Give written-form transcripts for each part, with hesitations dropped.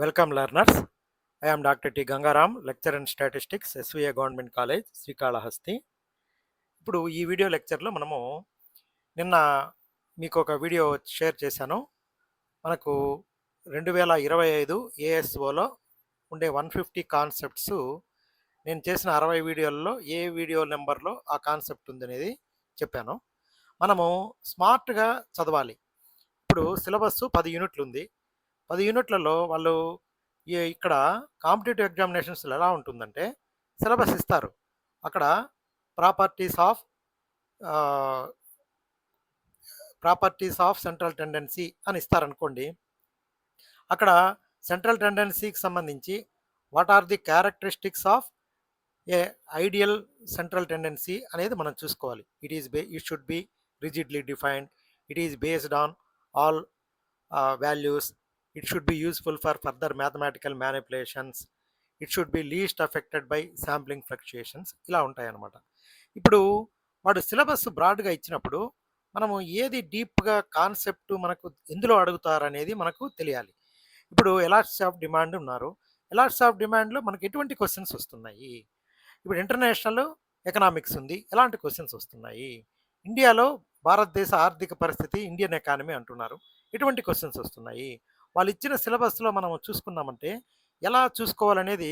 Welcome learners. I am Dr. T. Gangaram, lecturer in statistics, SVA Government College, Srikalahasti. ఇప్పుడు ఈ video లెక్చర్లో మనము నిన్న మీకు ఒక వీడియో షేర్ చేశాను. మనకు 2025 ఏఎస్ఓలో ఉండే 150 కాన్సెప్ట్స్ నేను చేసిన 60 వీడియోల్లో ఏ వీడియో నెంబర్లో ఆ కాన్సెప్ట్ ఉందనేది చెప్పాను. మనము స్మార్ట్గా చదవాలి. ఇప్పుడు సిలబస్ 10 యూనిట్లు ఉంది. 10 యూనిట్లలో వాళ్ళు ఇక్కడ కాంపిటేటివ్ ఎగ్జామినేషన్స్లో ఎలా ఉంటుందంటే సిలబస్ ఇస్తారు. అక్కడ ప్రాపర్టీస్ ఆఫ్ సెంట్రల్ టెండెన్సీ అని ఇస్తారనుకోండి. అక్కడ సెంట్రల్ టెండెన్సీకి సంబంధించి what are the characteristics of a ideal central tendency అనేది మనం చూసుకోవాలి. It should be rigidly defined, it is based on all values, it should be useful for further mathematical manipulations, it should be least affected by sampling fluctuations. ఇలా ఉంటాయన్నమాట. ఇప్పుడు వాడు syllabus బ్రాడ్గా ఇచ్చినప్పుడు మనము ఏది డీప్గా కాన్సెప్ట్ మనకు ఎందులో అడుగుతారనేది మనకు తెలియాలి. ఇప్పుడు ఎలాట్స్ ఆఫ్ డిమాండ్ ఉన్నారు. ఎలాట్స్ ఆఫ్ డిమాండ్లో మనకి ఎటువంటి క్వశ్చన్స్ వస్తున్నాయి? ఇప్పుడు ఇంటర్నేషనల్ ఎకనామిక్స్ ఉంది, ఎలాంటి క్వశ్చన్స్ వస్తున్నాయి? ఇండియాలో భారతదేశ ఆర్థిక పరిస్థితి, ఇండియన్ ఎకానమీ అంటున్నారు, ఎటువంటి క్వశ్చన్స్ వస్తున్నాయి? వాళ్ళు ఇచ్చిన సిలబస్లో మనం చూసుకున్నామంటే ఎలా చూసుకోవాలనేది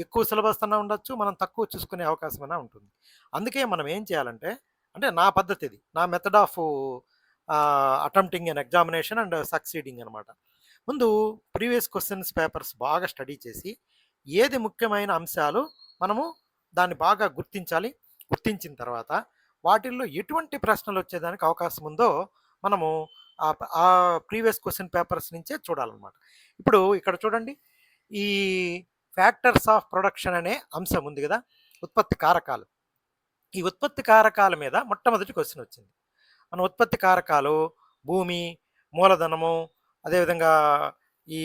ఎక్కువ సిలబస్ అన్నా ఉండొచ్చు, మనం తక్కువ చూసుకునే అవకాశం అయినా ఉంటుంది. అందుకే మనం ఏం చేయాలంటే, అంటే నా పద్ధతి ఇది, నా method of attempting an examination and succeeding అనమాట. ముందు ప్రీవియస్ క్వశ్చన్స్ పేపర్స్ బాగా స్టడీ చేసి ఏది ముఖ్యమైన అంశాలు మనము దాన్ని బాగా గుర్తించాలి. గుర్తించిన తర్వాత వాటిల్లో ఎటువంటి ప్రశ్నలు వచ్చేదానికి అవకాశం ఉందో మనము ఆ ప్రీవియస్ క్వశ్చన్ పేపర్స్ నుంచే చూడాలన్నమాట. ఇప్పుడు ఇక్కడ చూడండి, ఈ ఫ్యాక్టర్స్ ఆఫ్ ప్రొడక్షన్ అనే అంశం ఉంది కదా, ఉత్పత్తి కారకాలు. ఈ ఉత్పత్తి కారకాల మీద మొట్టమొదటి క్వశ్చన్ వచ్చింది. మన ఉత్పత్తి కారకాలు భూమి, మూలధనము, అదేవిధంగా ఈ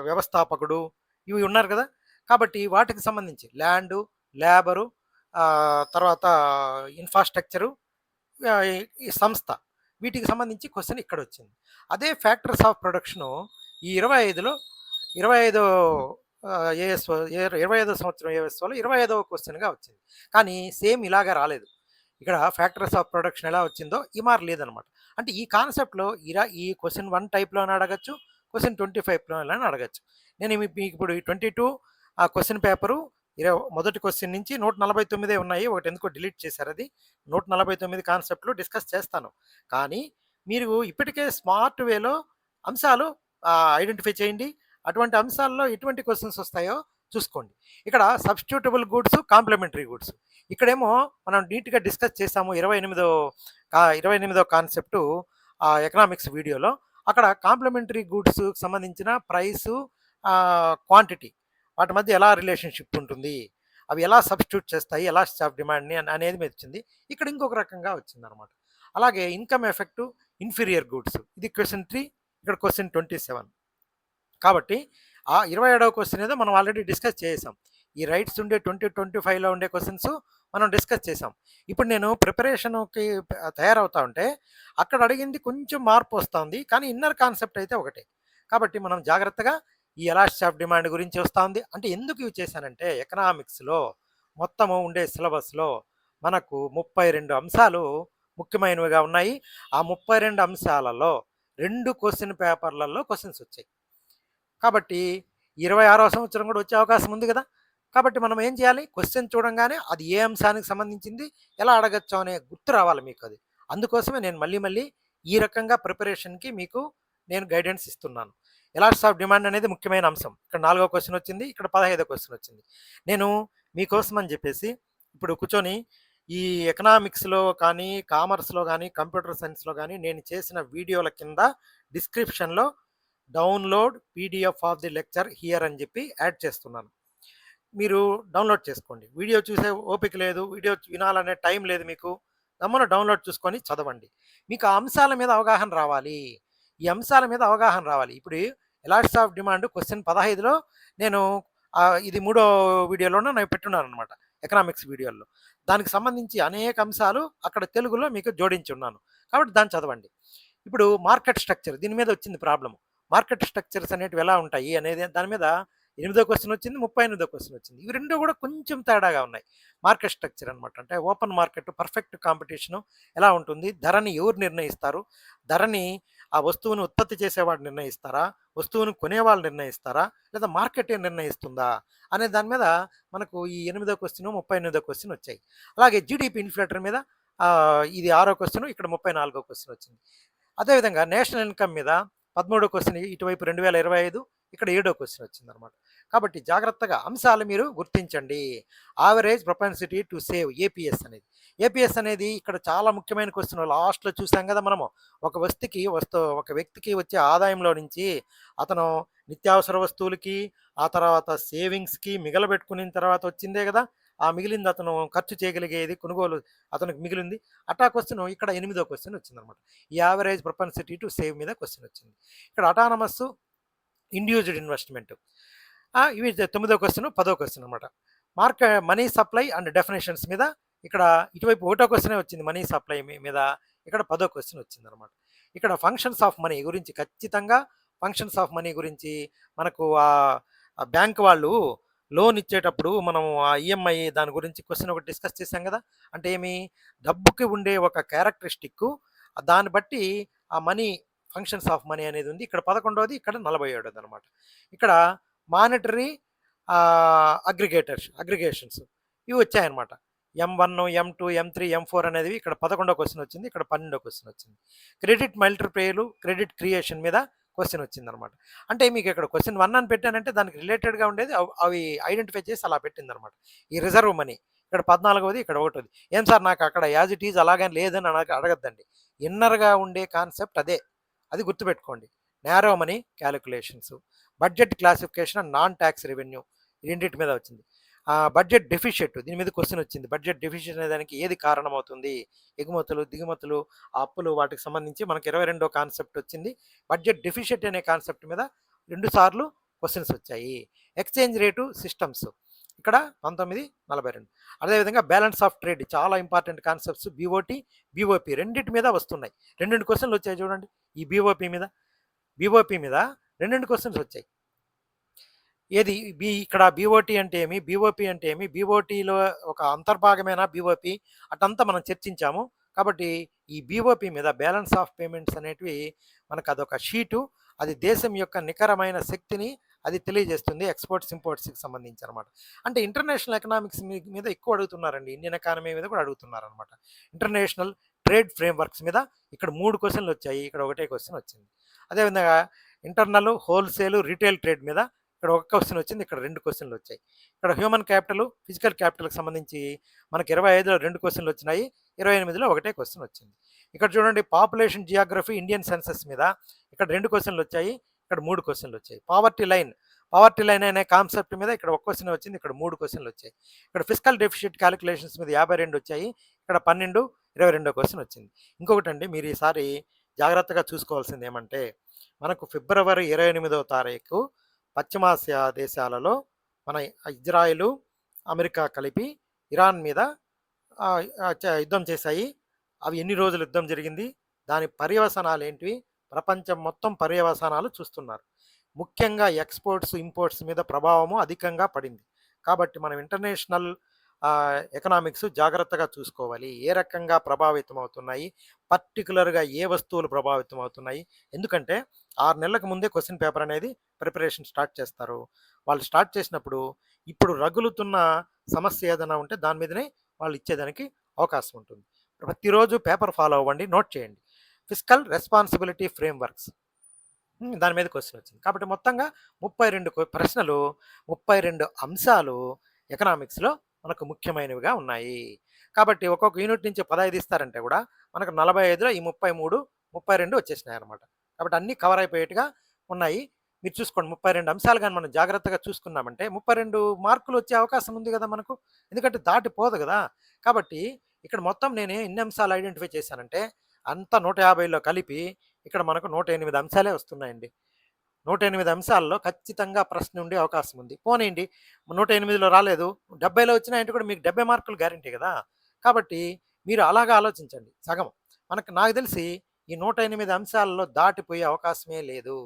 వ్యవస్థాపకుడు, ఇవి ఉన్నారు కదా. కాబట్టి వాటికి సంబంధించి ల్యాండు, లేబరు, తర్వాత ఇన్ఫ్రాస్ట్రక్చరు, ఈ సంస్థ, వీటికి సంబంధించి క్వశ్చన్ ఇక్కడ వచ్చింది. అదే ఫ్యాక్టర్స్ ఆఫ్ ప్రొడక్షను ఈ 25 ఏఎస్ఓ 25వ సంవత్సరం ఏఎస్ఓలో 25వ క్వశ్చన్గా వచ్చింది. కానీ సేమ్ ఇలాగా రాలేదు. ఇక్కడ ఫ్యాక్టర్స్ ఆఫ్ ప్రొడక్షన్ ఎలా వచ్చిందో ఈ మార్ లేదనమాట. అంటే ఈ కాన్సెప్ట్లో ఈ క్వశ్చన్ 1 టైప్లోనే అడగచ్చు, క్వశ్చన్ 25లోనే అడగచ్చు. నేను మీకు ఇప్పుడు ఈ 22 ఆ క్వశ్చన్ పేపరు మొదటి క్వశ్చన్ నుంచి 149 ఉన్నాయి. ఒకటి ఎందుకో డిలీట్ చేశారు. అది 149 కాన్సెప్ట్లు డిస్కస్ చేస్తాను. కానీ మీరు ఇప్పటికే స్మార్ట్ వేలో అంశాలు ఐడెంటిఫై చేయండి. అటువంటి అంశాల్లో ఎటువంటి క్వశ్చన్స్ వస్తాయో చూసుకోండి. ఇక్కడ సబ్స్టిట్యూటబుల్ గూడ్స్, కాంప్లిమెంటరీ గూడ్స్, ఇక్కడేమో మనం నీట్గా డిస్కస్ చేసాము 28వ కాన్సెప్టు ఎకనామిక్స్ వీడియోలో. అక్కడ కాంప్లిమెంటరీ గూడ్స్ సంబంధించిన ప్రైసు, క్వాంటిటీ, వాటి మధ్య ఎలా రిలేషన్షిప్ ఉంటుంది, అవి ఎలా సబ్స్టిట్యూట్ చేస్తాయి, ఎలాస్టిసిటీ ఆఫ్ డిమాండ్ని అనేది మీద వచ్చింది. ఇక్కడ ఇంకొక రకంగా వచ్చింది అనమాట. అలాగే ఇన్కమ్ ఎఫెక్టు, ఇన్ఫీరియర్ గూడ్స్, ఇది క్వశ్చన్ 3, ఇక్కడ క్వశ్చన్ 27. కాబట్టి ఆ 27వ క్వశ్చన్ ఏదో మనం ఆల్రెడీ డిస్కస్ చేసాం. ఈ రైట్స్ ఉండే 2025లో ఉండే క్వశ్చన్స్ మనం డిస్కస్ చేసాం. ఇప్పుడు నేను ప్రిపరేషన్కి తయారవుతా ఉంటే అక్కడ అడిగింది కొంచెం మార్పు వస్తుంది, కానీ ఇన్నర్ కాన్సెప్ట్ అయితే ఒకటే. కాబట్టి మనం జాగ్రత్తగా ఈ ఎలాస్టిసిటీ ఆఫ్ డిమాండ్ గురించి వస్తూ ఉంది. అంటే ఎందుకు ఇవి చేశానంటే, ఎకనామిక్స్లో మొత్తము ఉండే సిలబస్లో మనకు 32 అంశాలు ముఖ్యమైనవిగా ఉన్నాయి. ఆ 32 అంశాలలో 2 క్వశ్చన్ పేపర్లలో క్వశ్చన్స్ వచ్చాయి. కాబట్టి 26వ సంవత్సరం కూడా వచ్చే అవకాశం ఉంది కదా. కాబట్టి మనం ఏం చేయాలి, క్వశ్చన్ చూడంగానే అది ఏ అంశానికి సంబంధించింది, ఎలా అడగచ్చు అనే గుర్తు రావాలి మీకు. అది అందుకోసమే నేను మళ్ళీ ఈ రకంగా ప్రిపరేషన్కి మీకు నేను గైడెన్స్ ఇస్తున్నాను. ఎలాస్టిసిటీ ఆఫ్ డిమాండ్ అనేది ముఖ్యమైన అంశం. ఇక్కడ 4వ క్వశ్చన్ వచ్చింది, ఇక్కడ 15వ క్వశ్చన్ వచ్చింది. నేను మీకోసం అని చెప్పేసి ఇప్పుడు కూర్చొని ఈ ఎకనామిక్స్లో కానీ, కామర్స్లో కానీ, కంప్యూటర్ సైన్స్లో కానీ నేను చేసిన వీడియోల కింద డిస్క్రిప్షన్లో download PDF of the lecture here అని చెప్పి యాడ్ చేస్తున్నాను. మీరు డౌన్లోడ్ చేసుకోండి. వీడియో చూసే ఓపిక లేదు, వీడియో వినాలనే టైం లేదు మీకు, గమ్మున డౌన్లోడ్ చూసుకొని చదవండి. మీకు ఆ అంశాల మీద అవగాహన రావాలి. ఈ అంశాల మీద అవగాహన రావాలి. ఇప్పుడు ఎలాస్టిసిటీ ఆఫ్ డిమాండ్ క్వశ్చన్ 15లో నేను ఇది 3వ వీడియోలోనే నేను పెట్టున్నాను అనమాట, ఎకనామిక్స్ వీడియోలో. దానికి సంబంధించి అనేక అంశాలు అక్కడ తెలుగులో మీకు జోడించి ఉన్నాను. కాబట్టి దాన్ని చదవండి. ఇప్పుడు మార్కెట్ స్ట్రక్చర్, దీని మీద వచ్చింది ప్రాబ్లము. మార్కెట్ స్ట్రక్చర్స్ అనేటివి ఎలా ఉంటాయి అనేది దాని మీద 8వ క్వెషన్ వచ్చింది, 38వ క్వెషన్ వచ్చింది. ఇవి 2 కూడా కొంచెం తేడాగా ఉన్నాయి. మార్కెట్ స్ట్రక్చర్ అనమాట. అంటే ఓపెన్ మార్కెట్, పర్ఫెక్ట్ కాంపిటీషను ఎలా ఉంటుంది? ధరని ఎవరు నిర్ణయిస్తారు? ధరని ఆ వస్తువుని ఉత్పత్తి చేసేవాడు నిర్ణయిస్తారా? వస్తువుని కొనేవాళ్ళు నిర్ణయిస్తారా? లేదా మార్కెటే నిర్ణయిస్తుందా? అనే దాని మీద మనకు ఈ 8వ క్వెషన్, 38వ క్వెషన్ వచ్చాయి. అలాగే జీడీపీ ఇన్‌ఫ్లేటర్ మీద ఇది 6వ క్వెషన్, ఇక్కడ 34వ క్వెషన్ వచ్చింది. అదేవిధంగా నేషనల్ ఇన్‌కమ్ మీద 13వ క్వెషన్ ఇటువైపు 2025, ఇక్కడ 7వ క్వెషన్ వచ్చిందనమాట. కాబట్టి జాగ్రత్తగా అంశాలు మీరు గుర్తించండి. Average propensity to save APS అనేది. ఏపీఎస్ అనేది ఇక్కడ చాలా ముఖ్యమైన క్వెషన్. లాస్ట్‌లో చూసాం కదా మనము. ఒక వ్యక్తికి వచ్చే ఆదాయంలో నుంచి అతను నిత్యావసర వస్తువులకి, ఆ తర్వాత సేవింగ్స్‌కి మిగలబెట్టుకునిన తర్వాత వచ్చిందే కదా! ఆ మిగిలింది అతను ఖర్చు చేయగలిగేది కొనుగోలు అతనికి మిగిలింది. అట్టా క్వెషన్ ఇక్కడ 8వ క్వెషన్ వచ్చిందనమాట. ఈ యావరేజ్ ప్రొపెన్సిటీ టు సేవ్ మీద క్వెషన్ వచ్చింది. ఇక్కడ అటానమస్ ఇండ్యూస్డ్ ఇన్వెస్ట్‌మెంట్. ఇవి 9వ క్వెషన్, 10వ క్వెషన్ అనమాట. మనీ సప్లై అండ్ డెఫినిషన్స్ మీద ఇక్కడ ఇటువైపు ఒకటో క్వెషనే వచ్చింది మనీ సప్లై మీద. ఇక్కడ 10వ క్వెషన్ వచ్చిందనమాట. ఇక్కడ ఫంక్షన్స్ ఆఫ్ మనీ గురించి ఖచ్చితంగా ఫంక్షన్స్ ఆఫ్ మనీ గురించి మనకు బ్యాంక్ వాళ్ళు లోన్ ఇచ్చేటప్పుడు మనం ఆ ఈఎంఐ దాని గురించి క్వెషన్ ఒకటి డిస్కస్ చేశాం కదా! అంటే ఏమి? డబ్బుకి ఉండే ఒక క్యారెక్టరిస్టిక్కు దాన్ని బట్టి ఆ మనీ ఫంక్షన్స్ ఆఫ్ మనీ అనేది ఉంది. ఇక్కడ 11వది, ఇక్కడ 47వది అనమాట. ఇక్కడ మానిటరీ అగ్రిగేషన్స్ ఇవి వచ్చాయన్నమాట. M1, M2, M3, M4 అనేవి ఇక్కడ 11వ క్వెషన్ వచ్చింది. ఇక్కడ 12వ క్వెషన్ వచ్చింది. క్రెడిట్ మల్టిప్లైయర్లు, క్రెడిట్ క్రియేషన్ మీద క్వెషన్ వచ్చిందనమాట. అంటే మీకు ఇక్కడ క్వెషన్ 1 అని పెట్టానంటే దానికి రిలేటెడ్‌గా ఉండేది అవి ఐడెంటిఫై చేసి అలా పెట్టిందనమాట. ఈ రిజర్వ్ మనీ ఇక్కడ 14వది, ఇక్కడ 1వది. ఏం సార్ నాకు అక్కడ యాజ్ ఇట్ ఈజ్ అలాగని లేదని అడగద్దండి. ఇన్నర్‌గా ఉండే కాన్సెప్ట్ అదే. అది గుర్తుపెట్టుకోండి. Narrow money calculations, budget classification and non talks revenue ఈ రెండిటి మీద వచ్చింది. బడ్జెట్ డెఫిషియట్ దీని మీద క్వెషన్ వచ్చింది. బడ్జెట్ డెఫిషియట్ అనే దానికి ఏది కారణమవుతుంది? ఎగుమతులు, దిగుమతులు, ఆ అప్పులు వాటికి సంబంధించి మనకు 22వ కాన్సెప్ట్ వచ్చింది. బడ్జెట్ డెఫిషియట్ అనే కాన్సెప్ట్ మీద 2 సార్లు క్వెషన్స్ వచ్చాయి. ఎక్స్చేంజ్ రేటు సిస్టమ్స్ ఇక్కడ 1942. అదేవిధంగా బ్యాలెన్స్ ఆఫ్ ట్రేడ్ చాలా ఇంపార్టెంట్ కాన్సెప్ట్స్ బీఓపీ రెండిటి మీద వస్తున్నాయి. 2 క్వెషన్లు వచ్చాయి చూడండి. ఈ బీఓపీ మీద 2 క్వెషన్స్ వచ్చాయి. ఏది ఇక్కడ బీఓటీ అంటే ఏమి? బీఓపీ అంటే ఏమి? బీఓటీలో ఒక అంతర్భాగమైన బీఓపీ అటంతా మనం చర్చించాము. కాబట్టి ఈ బీఓపీ మీద బ్యాలెన్స్ ఆఫ్ పేమెంట్స్ అనేటివి మనకు అదొక షీటు. అది దేశం యొక్క నికరమైన శక్తిని అది తెలియజేస్తుంది. ఎక్స్‌పోర్ట్స్, ఇంపోర్ట్స్‌కి సంబంధించి అనమాట. అంటే ఇంటర్నేషనల్ ఎకనామిక్స్ మీద ఎక్కువ అడుగుతున్నారండి. ఇండియన్ ఎకానమీ మీద కూడా అడుగుతున్నారనమాట. ఇంటర్నేషనల్ ట్రేడ్ ఫ్రేమ్‌వర్క్స్ మీద ఇక్కడ 3 క్వెషన్లు వచ్చాయి. ఇక్కడ ఒకటే క్వెషన్ వచ్చింది. అదేవిధంగా ఇంటర్నల్, హోల్‌సేల్, రిటైల్ ట్రేడ్ మీద ఇక్కడ ఒక క్వెషన్ వచ్చింది. ఇక్కడ 2 క్వెషన్లు వచ్చాయి. ఇక్కడ హ్యూమన్ క్యాపిటల్, ఫిజికల్ క్యాపిటల్‌కి సంబంధించి మనకి 25లో 2 క్వెషన్లు వచ్చినాయి. 28లో ఒకటే క్వెషన్ వచ్చింది. ఇక్కడ చూడండి పాపులేషన్ జియోగ్రఫీ, ఇండియన్ సెన్సస్ మీద ఇక్కడ 2 క్వెషన్లు వచ్చాయి. ఇక్కడ 3 క్వెషన్లు వచ్చాయి. పావర్టీ లైన్ అనే కాన్సెప్ట్ మీద ఇక్కడ ఒక క్వెషన్ వచ్చింది. ఇక్కడ 3 క్వెషన్లు వచ్చాయి. ఇక్కడ ఫిస్కల్ డెఫిసిట్ క్యాలిక్యులేషన్స్ మీద 52 వచ్చాయి. ఇక్కడ 12, 22 క్వెషన్ వచ్చింది. ఇంకొకటండి మీరు ఈసారి జాగ్రత్తగా చూసుకోవాల్సింది ఏమంటే మనకు ఫిబ్రవరి 28వ తారీఖు పశ్చిమాసియా దేశాలలో మన ఇజ్రాయెలు, అమెరికా కలిపి ఇరాన్ మీద యుద్ధం చేశాయి. అవి ఎన్ని రోజులు యుద్ధం జరిగింది? దాని పర్యవసానాలు ఏంటివి? ప్రపంచం మొత్తం పర్యవసానాలు చూస్తున్నారు. ముఖ్యంగా ఎక్స్‌పోర్ట్స్, ఇంపోర్ట్స్ మీద ప్రభావము అధికంగా పడింది. కాబట్టి మనం ఇంటర్నేషనల్ ఎకనామిక్స్ జాగ్రత్తగా చూసుకోవాలి. ఏ రకంగా ప్రభావితం అవుతున్నాయి? పర్టిక్యులర్‌గా ఏ వస్తువులు ప్రభావితం అవుతున్నాయి? ఎందుకంటే 6 నెలలకు ముందే క్వెషన్ పేపర్ అనేది ప్రిపరేషన్ స్టార్ట్ చేస్తారు. వాళ్ళు స్టార్ట్ చేసినప్పుడు ఇప్పుడు రగులుతున్న సమస్య ఏదైనా ఉంటే దాని మీదనే వాళ్ళు ఇచ్చేదానికి అవకాశం ఉంటుంది. ప్రతిరోజు పేపర్ ఫాలో అవ్వండి. నోట్ చేయండి. ఫిస్కల్ రెస్పాన్సిబిలిటీ ఫ్రేమ్‌వర్క్స్ దాని మీద క్వెషన్ వచ్చింది. కాబట్టి మొత్తంగా 32 ప్రశ్నలు, 32 అంశాలు ఎకనామిక్స్‌లో మనకు ముఖ్యమైనవిగా ఉన్నాయి. కాబట్టి ఒక్కొక్క యూనిట్ నుంచి 15 ఇస్తారంటే కూడా మనకు 45లో ఈ 33, 32 వచ్చేసినాయన్నమాట. కాబట్టి అన్నీ కవర్ అయిపోయేట్టుగా ఉన్నాయి. మీరు చూసుకోండి 32 అంశాలు గాని మనం జాగ్రత్తగా చూసుకున్నామంటే 32 మార్కులు వచ్చే అవకాశం ఉంది కదా మనకు. ఎందుకంటే దాటిపోదు కదా! కాబట్టి ఇక్కడ మొత్తం నేను ఎన్ని అంశాలు ఐడెంటిఫై చేశానంటే అంతా 150లో కలిపి ఇక్కడ మనకు 108 అంశాలే వస్తున్నాయండి. 108 అంశాల్లో ఖచ్చితంగా ప్రశ్న ఉండే అవకాశం ఉంది. పోనీయండి 108లో రాలేదు, 70లో వచ్చినాయంటే కూడా మీకు 70 మార్కులు గ్యారంటీ కదా! కాబట్టి మీరు అలాగా ఆలోచించండి సగం. నాకు తెలిసి ఈ 108 అంశాలలో దాటిపోయే అవకాశమే లేదు.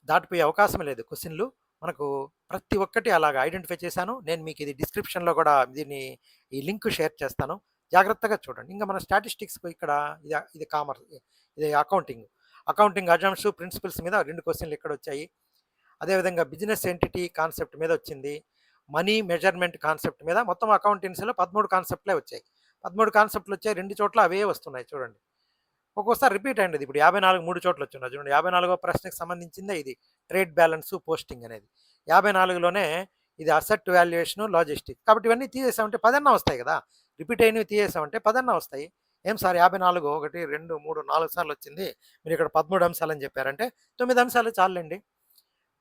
దాటిపోయే అవకాశం లేదు క్వెషన్‌లు. మనకు ప్రతి ఒక్కటి అలాగా ఐడెంటిఫై చేశాను. నేను మీకు ఇది డిస్క్రిప్షన్‌లో కూడా ఈ లింక్ షేర్ చేస్తాను. జాగ్రత్తగా చూడండి. ఇంక మన స్టాటిస్టిక్స్‌కు ఇక్కడ ఇది కామర్స్, ఇది అకౌంటింగ్. అకౌంటింగ్ అజంప్షన్స్, ప్రిన్సిపల్స్ మీద 2 క్వెషన్‌లు ఇక్కడొచ్చాయి. అదేవిధంగా బిజినెస్ ఎంటిటీ కాన్సెప్ట్ మీద వచ్చింది. మనీ మెజర్‌మెంట్ కాన్సెప్ట్ మీద మొత్తం అకౌంటెన్సీలో 13 కాన్సెప్ట్‌లే వచ్చాయి. 13 కాన్సెప్ట్‌లు వచ్చాయి. 2 చోట్ల అవే వస్తున్నాయి చూడండి. ఒక్కోసారి రిపీట్ అయింది. ఇప్పుడు 54 3 చోట్ల వచ్చున్నాయి చూడండి. 54వ ప్రశ్నకి సంబంధించిందే ఇది. ట్రేడ్ బ్యాలెన్స్, పోస్టింగ్ అనేది. 54లోనే ఇది అసెట్ వాల్యుయేషన్, లాజిస్టిక్స్. కాబట్టి ఇవన్నీ తీసేసామంటే 10 అన్నా వస్తాయి కదా! రిపీట్ అయినవి తీసేసామంటే 10 అన్నా వస్తాయి. ఏం సార్ 54 1, 2, 3, 4 సార్లు వచ్చింది. మీరు ఇక్కడ 13 అంశాలని చెప్పారంటే 9 అంశాలు చాలులెండి.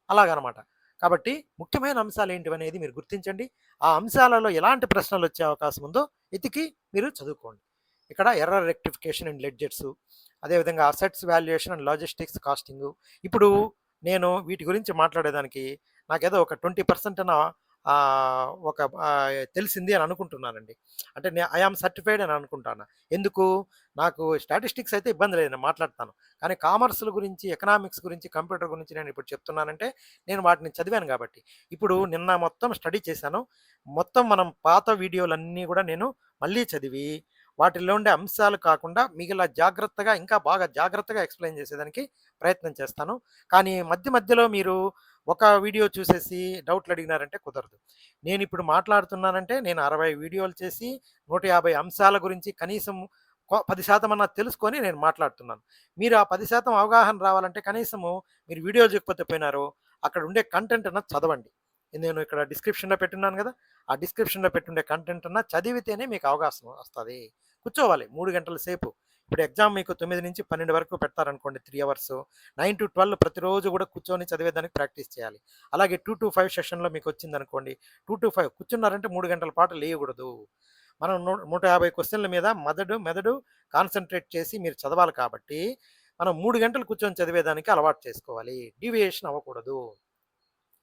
అలాగనమాట. కాబట్టి ముఖ్యమైన అంశాలు ఏంటివనేది మీరు గుర్తించండి. ఆ అంశాలలో ఎలాంటి ప్రశ్నలు వచ్చే అవకాశం ఉందో ఎతికి మీరు చదువుకోండి. ఇక్కడ ఎర్రర్ రెక్టిఫికేషన్ అండ్ లెడ్జెట్స్, అదేవిధంగా assets valuation and logistics casting. ఇప్పుడు నేను వీటి గురించి మాట్లాడేదానికి నాకేదో ఒక 20% అన్న తెలిసింది అని అనుకుంటున్నానండి. అంటే ఐ యామ్ సర్టిఫైడ్ అని అనుకుంటాను. ఎందుకు? నాకు స్టాటిస్టిక్స్ అయితే ఇబ్బంది లేదు, నేను మాట్లాడతాను. కానీ కామర్స్‌ల గురించి, ఎకనామిక్స్ గురించి, కంప్యూటర్ గురించి నేను ఇప్పుడు చెప్తున్నానంటే నేను వాటిని చదివాను కాబట్టి. ఇప్పుడు నిన్న మొత్తం స్టడీ చేశాను. మొత్తం మనం పాత వీడియోలన్నీ కూడా నేను మళ్ళీ చదివి వాటిల్లో ఉండే అంశాలు కాకుండా మిగిలిన జాగ్రత్తగా, ఇంకా బాగా జాగ్రత్తగా ఎక్స్‌ప్లెయిన్ చేసేదానికి ప్రయత్నం చేస్తాను. కానీ మధ్య మధ్యలో మీరు ఒక వీడియో చూసేసి డౌట్లు అడిగినారంటే కుదరదు. నేనిప్పుడు మాట్లాడుతున్నానంటే నేను 60 వీడియోలు చేసి 150 అంశాల గురించి కనీసం 10% అన్నా తెలుసుకొని నేను మాట్లాడుతున్నాను. మీరు ఆ 10% అవగాహన రావాలంటే కనీసము మీరు వీడియో చూడకపోతే పోయినారు, అక్కడ ఉండే కంటెంట్ అన్నా చదవండి. నేను ఇక్కడ డిస్క్రిప్షన్‌లో పెట్టున్నాను గదా! ఆ డిస్క్రిప్షన్‌లో పెట్టుండే కంటెంట్ అన్నా చదివితేనే మీకు అవకాశం వస్తది. కూర్చోవాలి 3 గంటల సేపు. ఇప్పుడు ఎగ్జామ్ మీకు 9-12 వరకు పెడతారనుకోండి, 3 అవర్స్. 9-12 ప్రతిరోజు గూడా కూర్చొని చదివేదానికి ప్రాక్టీస్ చేయాలి. అలాగే 2-5 సెషన్‌లో మీకొచ్చిందనుకోండి, 2-5 కూర్చున్నారంటే 3 గంటల పాటు లేయగూడదు. మనం 150 క్వెషన్‌ల మీద మెదడు కాన్సంట్రేట్ చేసి మీరు చదవాలి కాబట్టి, మనం 3 గంటలు కూర్చొని చదివేదానికి అలవాటు చేసుకోవాలి. డీవియేషన్ అవ్వకూడదు.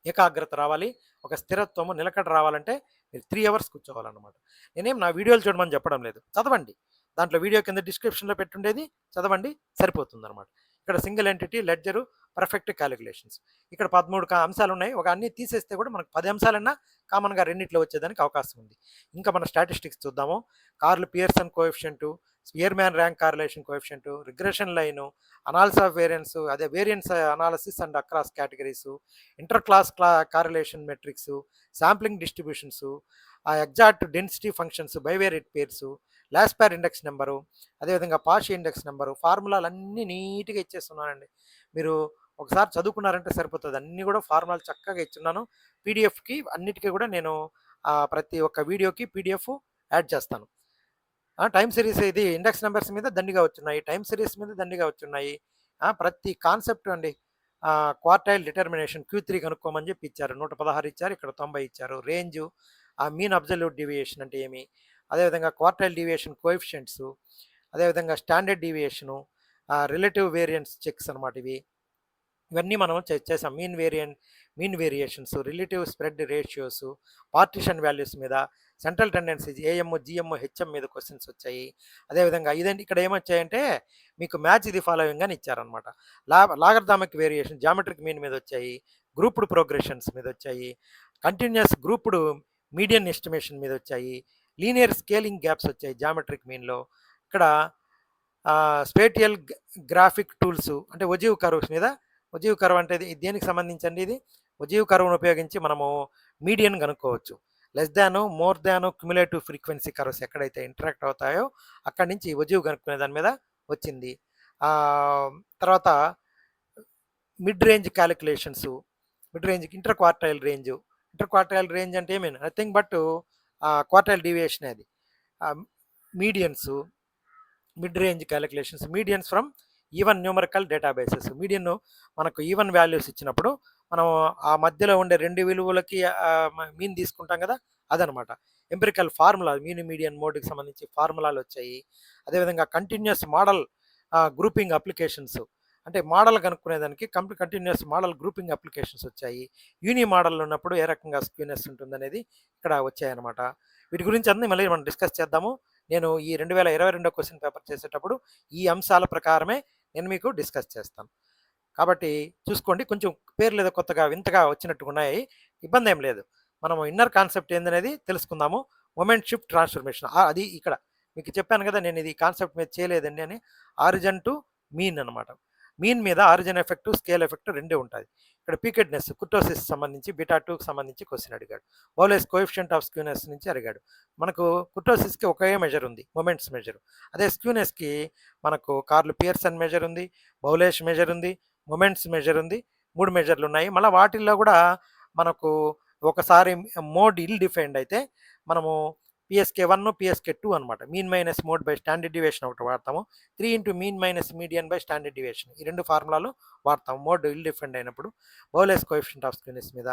ఏకాగ్రత రావాలి. ఒక స్థిరత్వము, నిలకడ రావాలంటే మీరు 3 అవర్స్ కూర్చోవాలన్నమాట. నేనేం నా వీడియోలు చూడమని చెప్పడం లేదు. చదవండి. దాంట్లో వీడియో కింద డిస్క్రిప్షన్‌లో పెట్టుండేది చదవండి, సరిపోతుందన్నమాట. ఇక్కడ single entity, ledger, perfect calculations. ఇక్కడ 13 అంశాలున్నాయి. ఒక అన్నీ తీసేస్తే కూడా మనకు 10 అంశాలన్నా కామన్‌గా రెండిట్లో వచ్చేదానికి అవకాశం ఉంది. ఇంకా మన స్టాటిస్టిక్స్ చూద్దాము. Karl Pearson coefficient, Spearman rank correlation coefficient, regression line, analysis of variance, అదే variance analysis and across categories, inter class correlation matrix, sampling distributions, exact density functions, bivariate pairs, Laspeyres index number, అదేవిధంగా Paasche index number, ఫార్ములాలన్నీ నీట్‌గా ఇచ్చేస్తున్నానండి. మీరు ఒకసారి చదువుకున్నారంటే సరిపోతది. అన్నీ కూడా ఫార్ములాలు చక్కగా ఇచ్చున్నాను. పీడీఎఫ్‌కి అన్నిటికి కూడా నేను ప్రతి ఒక్క వీడియోకి పీడీఎఫ్ యాడ్ చేస్తాను. టైమ్ సిరీస్ ఇది ఇండెక్స్ నంబర్స్ మీద దండిగా వచ్చున్నాయి. టైమ్ సిరీస్ మీద దండిగా వచ్చున్నాయి. ప్రతి కాన్సెప్ట్ అండి. క్వార్టైల్ డిటర్మినేషన్ Q3 కనుక్కోమని చెప్పి ఇచ్చారు. 116 ఇచ్చారు. ఇక్కడ 90 ఇచ్చారు. రేంజు, మీన్ అబ్సల్యూట్ డీవియేషన్ అంటే ఏమి? అదేవిధంగా క్వార్టైల్ డీవియేషన్ కోఎఫిషియంట్సు, అదేవిధంగా standard deviation, relative variance checks అనమాట ఇవి. ఇవన్నీ మనం చేసాం. Mean variations, relative spread ratios, partition values మీద, central tendencies AM, GM, HM మీద క్వశ్చన్స్ వచ్చాయి. అదేవిధంగా ఇదండి ఇక్కడ ఏమొచ్చాయంటే మీకు మ్యాచ్ ది ఫాలోయింగ్ అని ఇచ్చారనమాట. లాగర్థమిక్ వేరియేషన్, జామెట్రిక్ మీన్ మీద వచ్చాయి. గ్రూప్డ్ ప్రోగ్రెషన్స్ మీద వచ్చాయి. కంటిన్యూస్ గ్రూప్డ్ మీడియన్ ఎస్టిమేషన్ మీద వచ్చాయి. లీనియర్ స్కేలింగ్ గ్యాప్స్ వచ్చాయి జామెట్రిక్ మీన్‌లో. ఇక్కడ స్పేటియల్ గ్రాఫిక్ టూల్స్ అంటే ఒజీవ్ కర్వ్స్ మీద. ఒజీవ్ కర్వ్ అంటే ఇది దేనికి సంబంధించండి ఇది? ఒజీవ్ కర్వ్‌ను ఉపయోగించి మనము మీడియన్ కనుక్కోవచ్చు. లెస్ దాను, మోర్ దాను, క్యుములేటివ్ ఫ్రీక్వెన్సీ కర్వ్స్ ఎక్కడైతే ఇంటరాక్ట్ అవుతాయో అక్కడి నుంచి ఒజీవ్ కనుక్కునే దాని మీద వచ్చింది. తర్వాత mid range calculations, mid range inter quartile range. Inter quartile range అంటే ఏమి నథింగ్ బట్ క్వార్టైల్ డీవియేషన్ అది. Medians, mid range calculations, medians from even numerical databases. Median మనకు ఈవెన్ వాల్యూస్ ఇచ్చినప్పుడు మనం ఆ మధ్యలో ఉండే 2 విలువలకి మీన్ తీసుకుంటాం కదా, అదనమాట. ఎంపిరికల్ ఫార్ములా మీన్ మీడియన్ మోడ్కి సంబంధించి ఫార్ములాలు వచ్చాయి. అదేవిధంగా కంటిన్యూస్ మోడల్ గ్రూపింగ్ అప్లికేషన్స్ అంటే మోడల్ కనుక్కునేదానికి కంటిన్యూస్ మోడల్ గ్రూపింగ్ అప్లికేషన్స్ వచ్చాయి. యూని మోడల్ ఉన్నప్పుడు ఏ రకంగా స్క్యూనెస్ ఉంటుందనేది ఇక్కడ వచ్చాయన్నమాట. వీటి గురించి అన్నీ మళ్ళీ మనం డిస్కస్ చేద్దాము. నేను ఈ 2022 క్వశ్చన్ పేపర్ చేసేటప్పుడు ఈ అంశాల ప్రకారమే నేను మీకు డిస్కస్ చేస్తాను. కాబట్టి చూసుకోండి, కొంచెం పేర్లు ఏదో కొత్తగా వింతగా వచ్చినట్టుగా ఉన్నాయి. ఇబ్బంది ఏం లేదు. మనము ఇన్నర్ కాన్సెప్ట్ ఏందనేది తెలుసుకుందాము. మొమెంట్ షిఫ్ట్ ట్రాన్స్ఫర్మేషన్ అది ఇక్కడ మీకు చెప్పాను కదా, నేను ఇది కాన్సెప్ట్ మీద చేయలేదండి అని. ఆరిజిన్ టు మీన్ అనమాట. మీన్ మీద ఆరిజిన్ ఎఫెక్ట్, స్కేల్ ఎఫెక్ట్ రెండే ఉంటాయి. ఇక్కడ పీకెడ్నెస్, కుర్టోసిస్ సంబంధించి బీటా 2కి సంబంధించి క్వశ్చన్ అడిగాడు. బౌలెస్ కోఎఫిషియంట్ ఆఫ్ స్క్యూనెస్ నుంచి అడిగాడు. మనకు కుర్టోసిస్కి ఒకే మెజర్ ఉంది, మొమెంట్స్ మెజర్. అదే స్క్యూనెస్కి మనకు కార్ల్ పియర్సన్ మెజర్ ఉంది, బౌలేష్ మెజర్ ఉంది, మొమెంట్స్ మెజర్ ఉంది. 3 మెజర్లు ఉన్నాయి. మళ్ళీ వాటిల్లో కూడా మనకు ఒకసారి మోడ్ ఇల్ డిఫైన్డ్ అయితే మనము PSK1, PSK2 అనమాట. Mean minus mode by standard deviation ఒకటి వాడతాము. 3 into mean minus median by standard deviation, ఈ 2 ఫార్ములాలు వాడతాము మోడ్ ఇల్ డిఫైన్డ్ అయినప్పుడు. బౌలెస్ కోఎఫిషియంట్ ఆఫ్ స్క్యూనెస్ మీద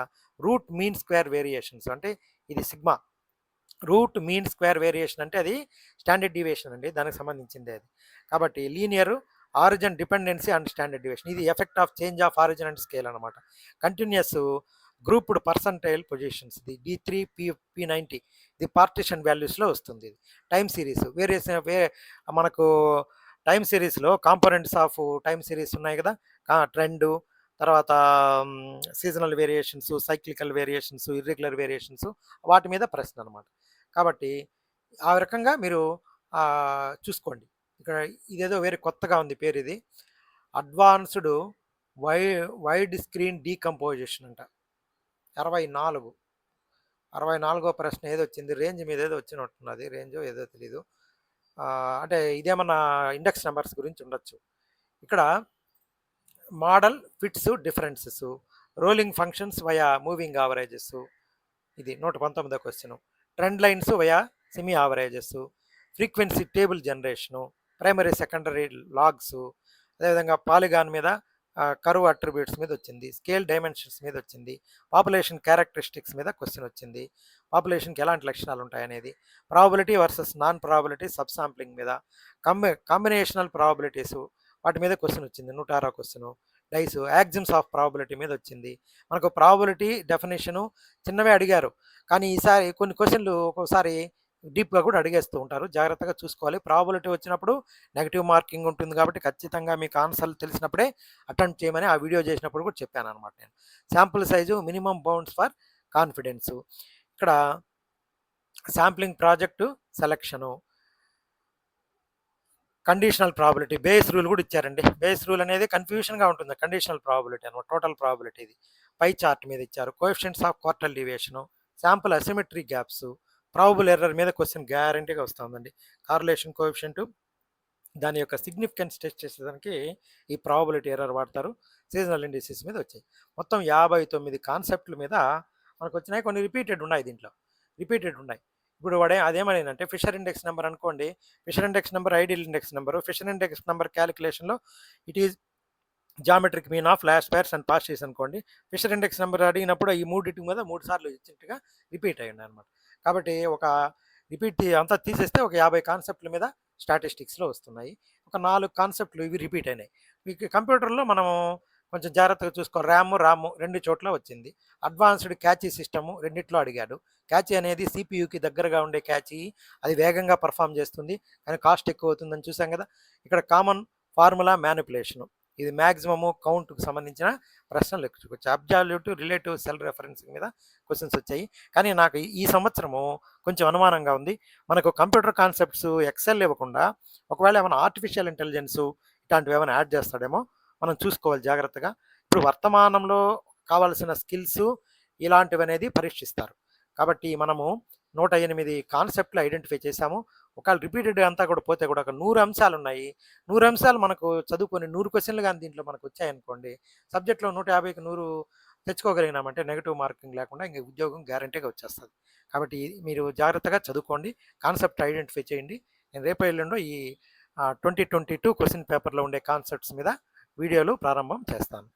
రూట్ మీన్ స్క్వేర్ వేరియేషన్స్, అంటే ఇది sigma. Root mean square variation అంటే అది స్టాండర్డ్ డివియేషన్ అండి, దానికి సంబంధించింది అది. కాబట్టి linear origin dependency and standard deviation, ఇది effect of change of origin and scale అనమాట. కంటిన్యూస్ గ్రూప్డ్ పర్సంటైల్ పొజిషన్స్, ఇది D3 P90, ఇది పార్టిషన్ వాల్యూస్లో వస్తుంది. ఇది టైమ్ సిరీస్ వేరియస్ మనకు టైమ్ సిరీస్లో కాంపోనెంట్స్ ఆఫ్ టైమ్ సిరీస్ ఉన్నాయి కదా, ట్రెండ్, తర్వాత seasonal variations, cyclical variations, irregular variations, వాటి మీద ప్రశ్న అనమాట. కాబట్టి ఆ రకంగా మీరు చూసుకోండి. ఇక్కడ ఇదేదో వేరే కొత్తగా ఉంది పేరు, ఇది అడ్వాన్స్డ్ వైడ్ స్క్రీన్ డీకంపోజిషన్ అంట. 64వ ప్రశ్న ఏదో వచ్చింది, రేంజ్ మీద ఏదో వచ్చినట్టున్నది, రేంజ్ ఏదో తెలీదు. అంటే ఇదేమన్నా ఇండెక్స్ నెంబర్స్ గురించి ఉండొచ్చు. ఇక్కడ modal fits differences, rolling functions via moving averages, ఇది 119వ question. Trend lines via semi averages, frequency table generation, primary secondary lags, అదేవిధంగా పాలిగాన్ మీద కర్వ్ అట్రిబ్యూట్స్ మీద వచ్చింది, స్కేల్ డైమెన్షన్స్ మీద వచ్చింది, పాపులేషన్ క్యారెక్టరిస్టిక్స్ మీద క్వశ్చన్ వచ్చింది, పాపులేషన్కి ఎలాంటి లక్షణాలు ఉంటాయనేది, probability versus non probability sub sampling మీద, కాంబినేషనల్ ప్రాబిలిటీస్ వాటి మీద క్వశ్చన్ వచ్చింది, 106వ question. Dice axioms of probability మీద వచ్చింది. మనకు ప్రాబిలిటీ డెఫినేషను చిన్నవే అడిగారు, కానీ ఈసారి కొన్ని క్వశ్చన్లు ఒక్కోసారి డీప్గా కూడా అడిగేస్తూ ఉంటారు, జాగ్రత్తగా చూసుకోవాలి. ప్రాబిలిటీ వచ్చినప్పుడు నెగిటివ్ మార్కింగ్ ఉంటుంది కాబట్టి ఖచ్చితంగా మీకు ఆన్సర్లు తెలిసినప్పుడే అటెంప్ట్ చేయమని ఆ వీడియో చేసినప్పుడు కూడా చెప్పాను అనమాట నేను. Sample size, minimum bounds for confidence, ఇక్కడ sampling project selection, conditional probability, Bayes rule కూడా ఇచ్చారండి. బేస్ రూల్ అనేది కన్ఫ్యూషన్గా ఉంటుంది, కండిషనల్ ప్రాబిలిటీ అనమాట, టోటల్ ప్రాబిలిటీ. ఇది పై చార్ట్ మీద ఇచ్చారు. Coefficients of quartile deviation, sample asymmetry gaps, probable error మీద క్వశ్చన్ గ్యారంటీగా వస్తుందండి. కార్లేషన్ కోఎఫిషియంట్, దాని యొక్క సిగ్నిఫికెన్స్ టెస్ట్ చేసేదానికి ఈ ప్రాబిలిటీ ఎర్రర్ వాడతారు. సీజనల్ ఇండిసెస్ మీద వచ్చాయి. మొత్తం 59 కాన్సెప్ట్ల మీద మనకు వచ్చినాయి. కొన్ని రిపీటెడ్ ఉన్నాయి, దీంట్లో రిపీటెడ్ ఉన్నాయి. ఇప్పుడు అదేమనేనంటే ఫిషర్ ఇండెక్స్ నెంబర్ అనుకోండి, Fisher index number ideal index number. Fisher index number క్యాలిక్యులేషన్లో it is geometric mean of Laspeyres and past years అనుకోండి. ఫిషర్ ఇండెక్స్ నెంబర్ అడిగినప్పుడు ఈ మూడింటి మీద 3 సార్లు ఇచ్చినట్టుగా రిపీట్ అయ్యింది అనమాట. కాబట్టి ఒక రిపీట్ అంతా తీసేస్తే ఒక 50 కాన్సెప్ట్ల మీద స్టాటిస్టిక్స్లో వస్తున్నాయి. ఒక 4 కాన్సెప్ట్లు ఇవి రిపీట్ అయినాయి. మీకు కంప్యూటర్లో మనము కొంచెం జాగ్రత్తగా చూసుకోవాలి. రాము 2 చోట్ల వచ్చింది. అడ్వాన్స్డ్ క్యాచీ సిస్టము రెండిట్లో అడిగాడు. క్యాచీ అనేది సిపియుకి దగ్గరగా ఉండే క్యాచీ, అది వేగంగా పర్ఫామ్ చేస్తుంది కానీ కాస్ట్ ఎక్కువ అవుతుందని చూసాం కదా. ఇక్కడ కామన్ ఫార్ములా మ్యానిపులేషను, ఇది మ్యాక్సిమము కౌంట్కు సంబంధించిన ప్రశ్నలు వచ్చాయి. అబ్జాల్యూట్ రిలేటివ్ సెల్ రెఫరెన్స్ మీద క్వశ్చన్స్ వచ్చాయి. కానీ నాకు ఈ సంవత్సరము కొంచెం అనుమానంగా ఉంది. మనకు కంప్యూటర్ కాన్సెప్ట్స్ ఎక్సెల్ ఇవ్వకుండా ఒకవేళ ఏమైనా ఆర్టిఫిషియల్ ఇంటెలిజెన్స్ ఇట్లాంటివి ఏమైనా యాడ్ చేస్తాడేమో మనం చూసుకోవాలి జాగ్రత్తగా. ఇప్పుడు వర్తమానంలో కావాల్సిన స్కిల్స్ ఇలాంటివి అనేది పరీక్షిస్తారు. కాబట్టి మనము 108 కాన్సెప్ట్లు ఐడెంటిఫై చేశాము. ఒకవేళ రిపీటెడ్ అంతా కూడా పోతే కూడా ఒక 100 అంశాలు ఉన్నాయి. 100 అంశాలు మనకు చదువుకొని 100 క్వశ్చన్లు కానీ దీంట్లో మనకు వచ్చాయనుకోండి, సబ్జెక్ట్లో 150కి 100 తెచ్చుకోగలిగినామంటే నెగిటివ్ మార్కింగ్ లేకుండా ఇంక ఉద్యోగం గ్యారంటీగా వచ్చేస్తుంది. కాబట్టి మీరు జాగ్రత్తగా చదువుకోండి, కాన్సెప్ట్ ఐడెంటిఫై చేయండి. నేను రేపు ఎల్లుండో ఈ 2022 క్వశ్చన్ పేపర్లో ఉండే కాన్సెప్ట్స్ మీద వీడియోలు ప్రారంభం చేస్తాను.